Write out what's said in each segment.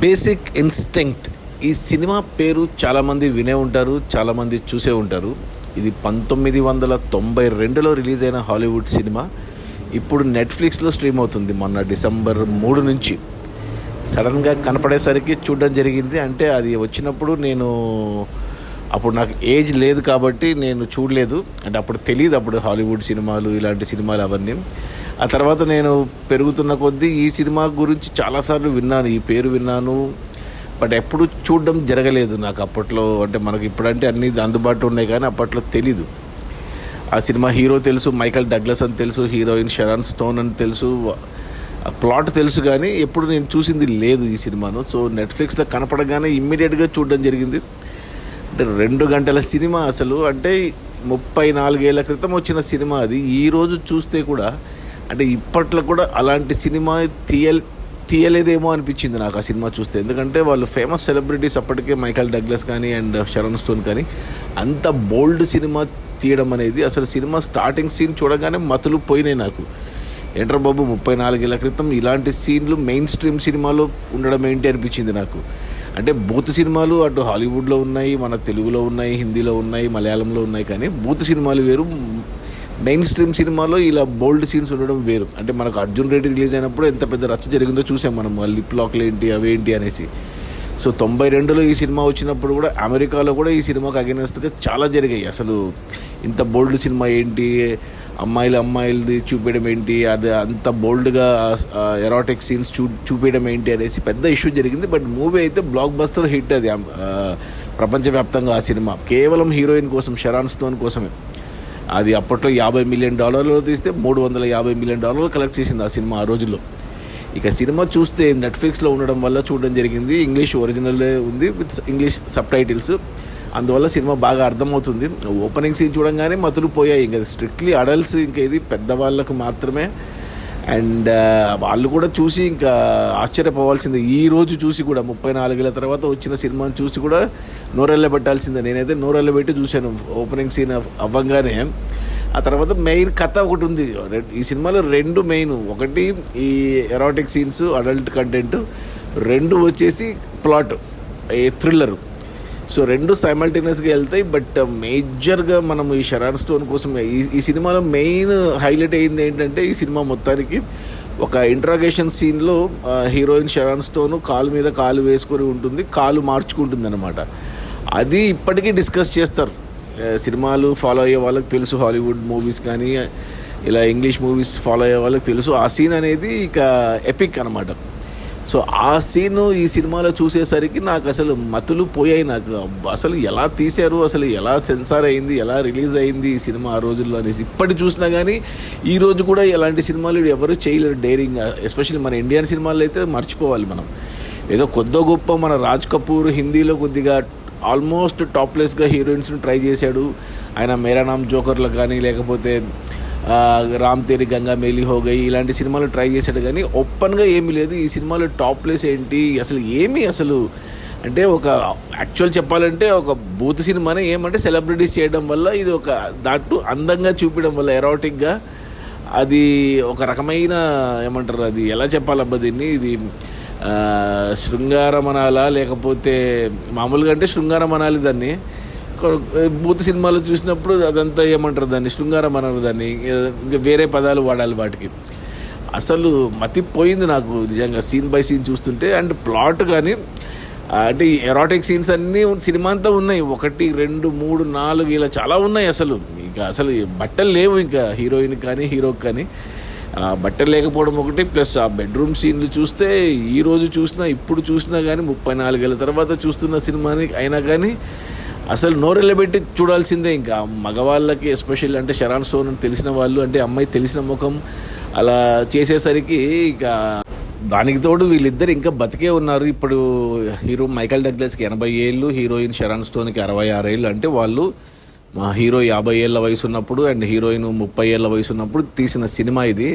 Basic instinct ఈ cinema పేరు చాలామంది వినే ఉంటారు, చాలామంది చూసే ఉంటారు. ఇది 1992లో రిలీజ్ అయిన హాలీవుడ్ సినిమా. ఇప్పుడు నెట్ఫ్లిక్స్లో స్ట్రీమ్ అవుతుంది. మొన్న డిసెంబర్ 3 నుంచి సడన్గా కనపడేసరికి చూడడం జరిగింది. అంటే అది వచ్చినప్పుడు అప్పుడు నాకు ఏజ్ లేదు కాబట్టి నేను చూడలేదు. అంటే అప్పుడు తెలియదు అప్పుడు హాలీవుడ్ సినిమాలు, ఇలాంటి సినిమాలు అవన్నీ. ఆ తర్వాత నేను పెరుగుతున్న కొద్దీ ఈ సినిమా గురించి చాలాసార్లు విన్నాను, ఈ పేరు విన్నాను. బట్ ఎప్పుడు చూడడం జరగలేదు నాకు అప్పట్లో. అంటే మనకి ఇప్పుడంటే అన్నీ అందుబాటులో ఉన్నాయి కానీ అప్పట్లో తెలీదు. ఆ సినిమా హీరో తెలుసు, మైకల్ డగ్లస్ అని తెలుసు, హీరోయిన్ షరాన్ స్టోన్ అని తెలుసు, ప్లాట్ తెలుసు, కానీ ఎప్పుడు నేను చూసింది లేదు ఈ సినిమాను. సో నెట్ఫ్లిక్స్లో కనపడగానే ఇమ్మీడియట్గా చూడడం జరిగింది. అంటే 2 గంటల సినిమా అసలు. అంటే 34 ఏళ్ల క్రితం వచ్చిన సినిమా అది. ఈరోజు చూస్తే కూడా అంటే ఇప్పట్లో కూడా అలాంటి సినిమా తీయలేదేమో అనిపించింది నాకు ఆ సినిమా చూస్తే. ఎందుకంటే వాళ్ళు ఫేమస్ సెలబ్రిటీస్ అప్పటికే, మైకల్ డగ్లస్ కానీ అండ్ షరణ్ స్టోన్ కానీ, అంత బోల్డ్ సినిమా తీయడం అనేది అసలు సినిమా స్టార్టింగ్ సీన్ చూడగానే మతులు పోయినాయి నాకు. ఏంట్రా బాబు 34 ఏళ్ల క్రితం ఇలాంటి సీన్లు మెయిన్ స్ట్రీమ్ సినిమాలో ఉండడం ఏంటి అనిపించింది నాకు. అంటే బూత్ సినిమాలు అటు హాలీవుడ్లో ఉన్నాయి, మన తెలుగులో ఉన్నాయి, హిందీలో ఉన్నాయి, మలయాళంలో ఉన్నాయి, కానీ బూత్ సినిమాలు వేరు, మెయిన్ స్ట్రీమ్ సినిమాలో ఇలా బోల్డ్ సీన్స్ ఉండడం వేరు. అంటే మనకు అర్జున్ రెడ్డి రిలీజ్ అయినప్పుడు ఎంత పెద్ద రచ్చ జరిగిందో చూసాం మనం, లిప్ లాక్లు ఏంటి అవేంటి అనేసి. సో 92లో ఈ సినిమా వచ్చినప్పుడు కూడా అమెరికాలో కూడా ఈ సినిమాకి అగెనెస్ట్గా చాలా జరిగాయి. అసలు ఇంత బోల్డ్ సినిమా ఏంటి, అమ్మాయిలది చూపించడం ఏంటి, అది అంత బోల్డ్గా ఎరాటిక్ సీన్స్ చూపించడం ఏంటి అనేసి పెద్ద ఇష్యూ జరిగింది. బట్ మూవీ అయితే బ్లాక్ బస్టర్ హిట్. అది ప్రపంచవ్యాప్తంగా ఆ సినిమా కేవలం హీరోయిన్ కోసం, షరాన్ స్టోన్ కోసమే. అది అప్పట్లో $50 మిలియన్ తీస్తే $350 మిలియన్ కలెక్ట్ చేసింది ఆ సినిమా ఆ రోజుల్లో. ఇక సినిమా చూస్తే నెట్ఫ్లిక్స్లో ఉండడం వల్ల చూడడం జరిగింది. ఇంగ్లీష్ ఒరిజినల్ ఉంది విత్ ఇంగ్లీష్ సబ్ టైటిల్స్. అందువల్ల సినిమా బాగా అర్థమవుతుంది. ఓపెనింగ్ సీన్ చూడంగానే మతులు పోయాయి. ఇంకా స్ట్రిక్ట్లీ అడల్ట్స్, ఇంకా ఇది పెద్దవాళ్ళకు మాత్రమే. అండ్ వాళ్ళు కూడా చూసి ఇంకా ఆశ్చర్యపోవాల్సిందే. ఈ రోజు చూసి కూడా 34 ఏళ్ళ తర్వాత వచ్చిన సినిమాని చూసి కూడా నోరెళ్ళబెట్టాల్సిందే. నేనైతే నోరెళ్ళబెట్టి చూశాను ఓపెనింగ్ సీన్ అవ్వగానే. ఆ తర్వాత మెయిన్ కథ ఒకటి ఉంది ఈ సినిమాలో. 2 మెయిన్, ఒకటి ఈ ఎరాటిక్ సీన్స్, అడల్ట్ కంటెంట్, 2 వచ్చేసి ప్లాట్, థ్రిల్లరు. సో 2 సైమల్టేనియస్గా వెళ్తాయి. బట్ మేజర్గా మనం ఈ షరాన్ స్టోన్ కోసం ఈ సినిమాలో మెయిన్ హైలైట్ అయింది ఏంటంటే, ఈ సినిమా మొత్తానికి ఒక ఇంట్రాగేషన్ సీన్లో హీరోయిన్ షరాన్ స్టోన్ కాలు మీద కాలు వేసుకొని ఉంటుంది, కాలు మార్చుకుంటుంది అనమాట. అది ఇప్పటికీ డిస్కస్ చేస్తారు. సినిమాలు ఫాలో అయ్యే వాళ్ళకి తెలుసు, హాలీవుడ్ మూవీస్ కానీ ఇలా ఇంగ్లీష్ మూవీస్ ఫాలో అయ్యే వాళ్ళకి తెలుసు. ఆ సీన్ అనేది ఇక ఎపిక్ అనమాట. సో ఆ సీను ఈ సినిమాలో చూసేసరికి నాకు అసలు మతులు పోయాయి. నాకు అసలు ఎలా తీశారు, అసలు ఎలా సెన్సార్ అయింది, ఎలా రిలీజ్ అయింది ఈ సినిమా ఆ రోజుల్లో అనేసి ఇప్పటి చూసినా కానీ ఈ రోజు కూడా ఎలాంటి సినిమాలు ఎవరు చేయలేరు డేరింగ్. ఎస్పెషల్లీ మన ఇండియన్ సినిమాల్లో అయితే మర్చిపోవాలి మనం. ఏదో కొద్దో గొప్ప మన రాజ్ కపూర్ హిందీలో కొద్దిగా ఆల్మోస్ట్ టాప్లెస్గా హీరోయిన్స్ని ట్రై చేశాడు ఆయన. మేరా నామ్ జోకర్లో కానీ, లేకపోతే రామ్ తేరీ గంగా మేలి హో గయి, ఇలాంటి సినిమాలు ట్రై చేశాడు, కానీ ఓపెన్గా ఏమీ లేదు. ఈ సినిమాలో టాప్లెస్ ఏంటి అసలు ఏమీ అసలు. అంటే ఒక యాక్చువల్ చెప్పాలంటే ఒక బూత్ సినిమానే. ఏమంటే సెలబ్రిటీస్ చేయడం వల్ల ఇది ఒక దాటు అందంగా చూపించడం వల్ల, ఎరాటిక్గా, అది ఒక రకమైన ఏమంటారు, అది ఎలా చెప్పాలబ్బా దీన్ని, ఇది శృంగారం అనాలా లేకపోతే మామూలుగా అంటే శృంగారం అనాలి దాన్ని. బూత్ సినిమాలో చూసినప్పుడు అదంతా ఏమంటారు దాన్ని, శృంగారం అన్నారు దాన్ని, ఇంకా వేరే పదాలు వాడాలి వాటికి. అసలు మతిపోయింది నాకు నిజంగా సీన్ బై సీన్ చూస్తుంటే. అండ్ ప్లాట్ కానీ అంటే ఎరాటిక్ సీన్స్ అన్నీ సినిమా అంతా ఉన్నాయి, 1, 2, 3, 4 ఇలా చాలా ఉన్నాయి. అసలు బట్టలు లేవు ఇంకా హీరోయిన్ కానీ హీరోకి కానీ. బట్టలు లేకపోవడం ఒకటి, ప్లస్ ఆ బెడ్రూమ్ సీన్లు చూస్తే ఈ రోజు చూసినా ఇప్పుడు చూసినా కానీ 34 ఏళ్ళ తర్వాత చూస్తున్న సినిమాని అయినా కానీ అసలు నోరెళ్ళబెట్టి చూడాల్సిందే. ఇంకా మగవాళ్ళకి ఎస్పెషల్లీ అంటే షరాన్ స్టోన్ తెలిసిన వాళ్ళు, అంటే అమ్మాయి తెలిసిన ముఖం అలా చేసేసరికి ఇక దానికి తోడు వీళ్ళిద్దరు ఇంకా బతికే ఉన్నారు. ఇప్పుడు హీరో మైకల్ డగ్లస్కి 80 ఏళ్ళు, హీరోయిన్ షరాన్ స్టోన్కి 66 ఏళ్ళు. అంటే వాళ్ళు మా హీరో 50 ఏళ్ళ వయసు ఉన్నప్పుడు అండ్ హీరోయిన్ 30 ఏళ్ళ వయసు ఉన్నప్పుడు తీసిన సినిమా ఇది.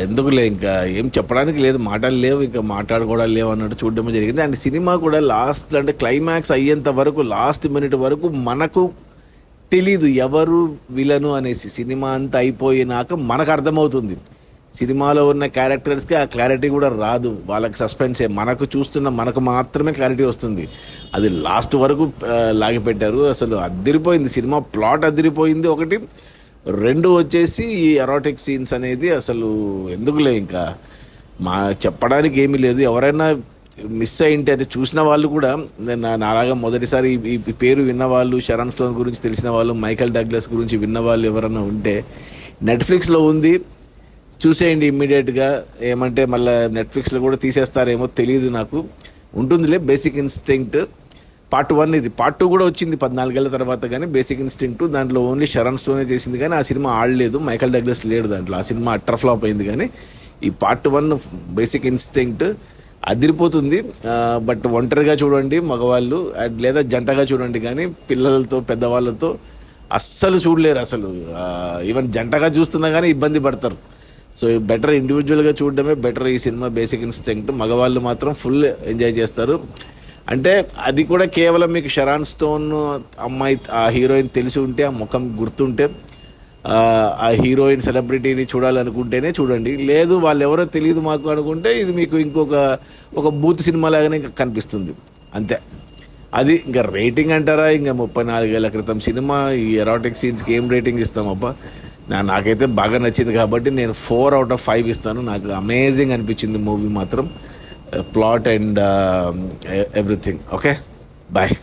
ఎందుకులే ఇంకా ఏం చెప్పడానికి లేదు, మాటలు లేవు, ఇంకా మాట్లాడుకోవడాలు లేవు అన్నట్టు చూడడం జరిగింది. అండ్ సినిమా కూడా లాస్ట్ అంటే క్లైమాక్స్ అయ్యేంత వరకు, లాస్ట్ మినిట్ వరకు మనకు తెలీదు ఎవరు విలను అనేసి. సినిమా అంతా అయిపోయినాక మనకు అర్థమవుతుంది సినిమాలో ఉన్న క్యారెక్టర్స్కి ఆ క్లారిటీ కూడా రాదు, వాళ్ళకి సస్పెన్సే. మనకు మాత్రమే క్లారిటీ వస్తుంది. అది లాస్ట్ వరకు లాగి పెట్టారు. అసలు అదిరిపోయింది సినిమా, ప్లాట్ అదిరిపోయింది ఒకటి. రెండు వచ్చేసి ఈ ఎరోటిక్ సీన్స్ అనేది అసలు ఎందుకులే, ఇంకా చెప్పడానికి ఏమీ లేదు. ఎవరైనా మిస్ అయింటే, అది చూసిన వాళ్ళు కూడా, నాలాగా మొదటిసారి ఈ పేరు విన్నవాళ్ళు, షరణ్ స్టోన్ గురించి తెలిసిన వాళ్ళు, మైకేల్ డగ్లస్ గురించి విన్నవాళ్ళు ఎవరైనా ఉంటే నెట్ఫ్లిక్స్లో ఉంది, చూసేయండి ఇమ్మీడియట్గా. ఏమంటే మళ్ళీ నెట్ఫ్లిక్స్లో కూడా తీసేస్తారేమో తెలియదు నాకు. ఉంటుందిలే బేసిక్ ఇన్స్టింక్ట్ పార్ట్ 1, ఇది పార్ట్ 2 కూడా వచ్చింది 14 ఏళ్ళ తర్వాత. కానీ బేసిక్ ఇన్స్టింక్ట్ దాంట్లో ఓన్లీ షరణ్ స్టోనే చేసింది, కానీ ఆ సినిమా ఆడలేదు, మైకేల్ డగ్లస్ లేడు దాంట్లో. ఆ సినిమా అట్టర్ ఫ్లాప్ అయింది. కానీ ఈ పార్ట్ 1 బేసిక్ ఇన్స్టింక్ట్ అదిరిపోతుంది. బట్ ఒంటరిగా చూడండి మగవాళ్ళు, లేదా జంటగా చూడండి, కానీ పిల్లలతో పెద్దవాళ్ళతో అస్సలు చూడలేరు. అసలు ఈవెన్ జంటగా చూస్తున్నా కానీ ఇబ్బంది పడతారు. సో బెటర్ ఇండివిజువల్గా చూడడమే బెటర్ ఈ సినిమా బేసిక్ ఇన్స్టింక్ట్. మగవాళ్ళు మాత్రం ఫుల్ ఎంజాయ్ చేస్తారు. అంటే అది కూడా కేవలం మీకు షరణ్ స్టోన్ అమ్మాయి, ఆ హీరోయిన్ తెలిసి ఉంటే, ఆ ముఖం గుర్తుంటే, ఆ హీరోయిన్ సెలబ్రిటీని చూడాలనుకుంటేనే చూడండి. లేదు వాళ్ళు ఎవరో తెలియదు మాకు అనుకుంటే, ఇది మీకు ఒక బూత్ సినిమా లాగానే ఇంకా కనిపిస్తుంది అంతే. అది ఇంకా రేటింగ్ అంటారా, ఇంకా 34 ఏళ్ళ క్రితం సినిమా, ఈ ఎరాటిక్ సీన్స్కి ఏం రేటింగ్ ఇస్తామబ్బా. నాకైతే బాగా నచ్చింది కాబట్టి నేను 4/5 ఇస్తాను. నాకు అమేజింగ్ అనిపించింది మూవీ మాత్రం, plot and everything. Okay, bye.